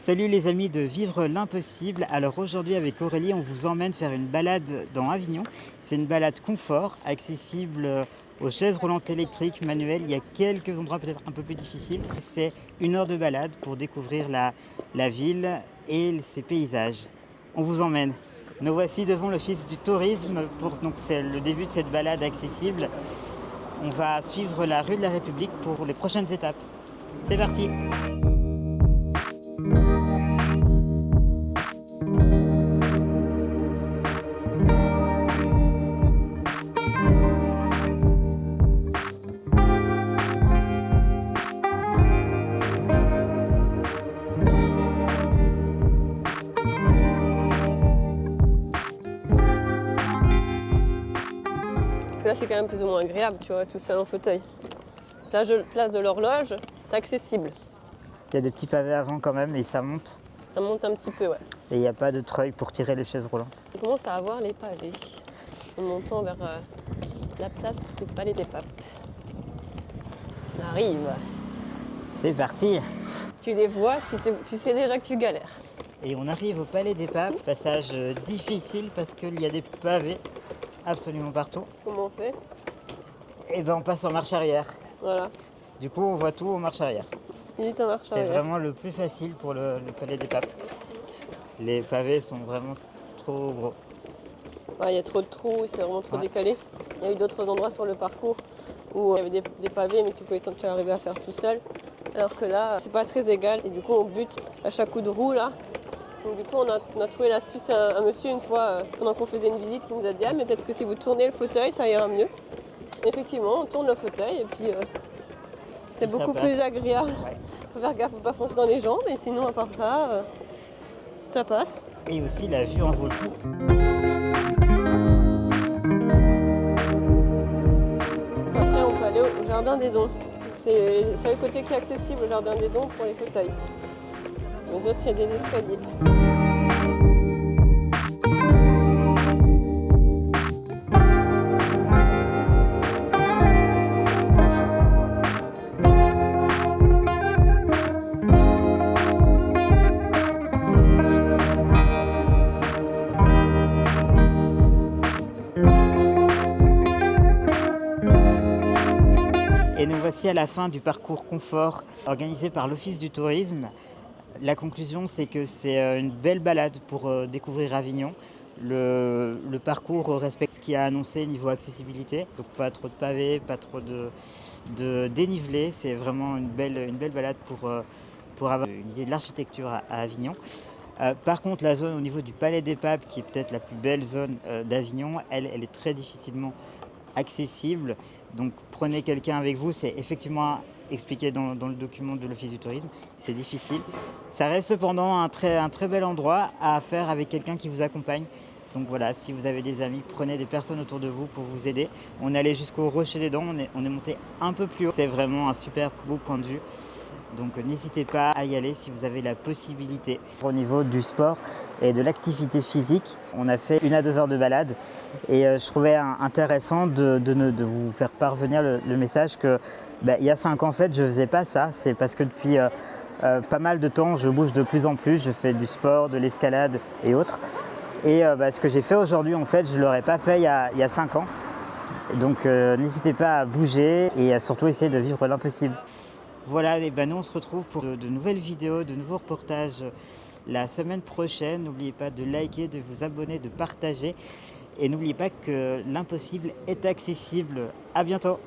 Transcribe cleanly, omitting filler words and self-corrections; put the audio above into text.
Salut les amis de Vivre l'Impossible. Alors aujourd'hui avec Aurélie, on vous emmène faire une balade dans Avignon. C'est une balade confort, accessible aux chaises roulantes électriques, manuelles. Il y a quelques endroits peut-être un peu plus difficiles. C'est 1 heure de balade pour découvrir la ville et ses paysages. On vous emmène. Nous voici devant l'office du tourisme. Donc c'est le début de cette balade accessible. On va suivre la rue de la République pour les prochaines étapes. C'est parti! Parce que là, c'est quand même plus ou moins agréable, tu vois, tout seul en fauteuil. Place de l'horloge, c'est accessible. Il y a des petits pavés avant quand même et ça monte. Ça monte un petit peu, ouais. Et il n'y a pas de treuil pour tirer les chaises roulantes. On commence à avoir les pavés en montant vers la place du Palais des Papes. On arrive. C'est parti! Tu les vois, tu sais déjà que tu galères. Et on arrive au Palais des Papes. Passage difficile parce qu'il y a des pavés absolument partout. Comment on fait? Et ben on passe en marche arrière. Voilà. Du coup on voit tout en marche arrière. Visite en marche C'est arrière. vraiment le plus facile pour le Palais des Papes. Les pavés sont vraiment trop gros. Ouais, il y a trop de trous, c'est vraiment trop Ouais. décalé. Il y a eu d'autres endroits sur le parcours où il y avait des pavés, mais tu arrivais à faire tout seul. Alors que là, c'est pas très égal. Et du coup, on bute à chaque coup de roue là. Donc du coup, on a trouvé l'astuce à un monsieur une fois, pendant qu'on faisait une visite, qui nous a dit « Ah, mais peut-être que si vous tournez le fauteuil, ça ira mieux. » Effectivement, on tourne le fauteuil et puis c'est Et ça beaucoup passe. plus agréable. Ouais. Faut faire gaffe, faut pas foncer dans les jambes, mais sinon, à part ça, ça passe. Et aussi la vue en vaut le coup. Après, on peut aller au Jardin des Dons. C'est le seul côté qui est accessible au Jardin des Dons pour les fauteuils. Les autres, il y a des escaliers. Et nous voici à la fin du parcours confort organisé par l'Office du tourisme. La conclusion, c'est que c'est une belle balade pour découvrir Avignon. Le parcours respecte ce qui a annoncé niveau accessibilité, donc pas trop de pavés, pas trop de dénivelé. C'est vraiment une belle balade pour avoir une idée de l'architecture à Avignon. Par contre, la zone au niveau du Palais des Papes, qui est peut-être la plus belle zone d'Avignon, elle est très difficilement accessible. Donc prenez quelqu'un avec vous, c'est effectivement expliqué dans le document de l'Office du tourisme, c'est difficile. Ça reste cependant un très bel endroit à faire avec quelqu'un qui vous accompagne. Donc voilà, si vous avez des amis, prenez des personnes autour de vous pour vous aider. On est allé jusqu'au Rocher des Dents, on est monté un peu plus haut. C'est vraiment un super beau point de vue. Donc n'hésitez pas à y aller si vous avez la possibilité. Au niveau du sport et de l'activité physique, on a fait 1 à 2 heures de balade et je trouvais intéressant de vous faire parvenir le message que il y a 5 ans en fait je ne faisais pas ça. C'est parce que depuis pas mal de temps je bouge de plus en plus, je fais du sport, de l'escalade et autres. Et ce que j'ai fait aujourd'hui en fait je ne l'aurais pas fait il y a 5 ans. Donc n'hésitez pas à bouger et à surtout essayer de vivre l'impossible. Voilà, et nous on se retrouve pour de nouvelles vidéos, de nouveaux reportages la semaine prochaine. N'oubliez pas de liker, de vous abonner, de partager. Et n'oubliez pas que l'impossible est accessible. À bientôt!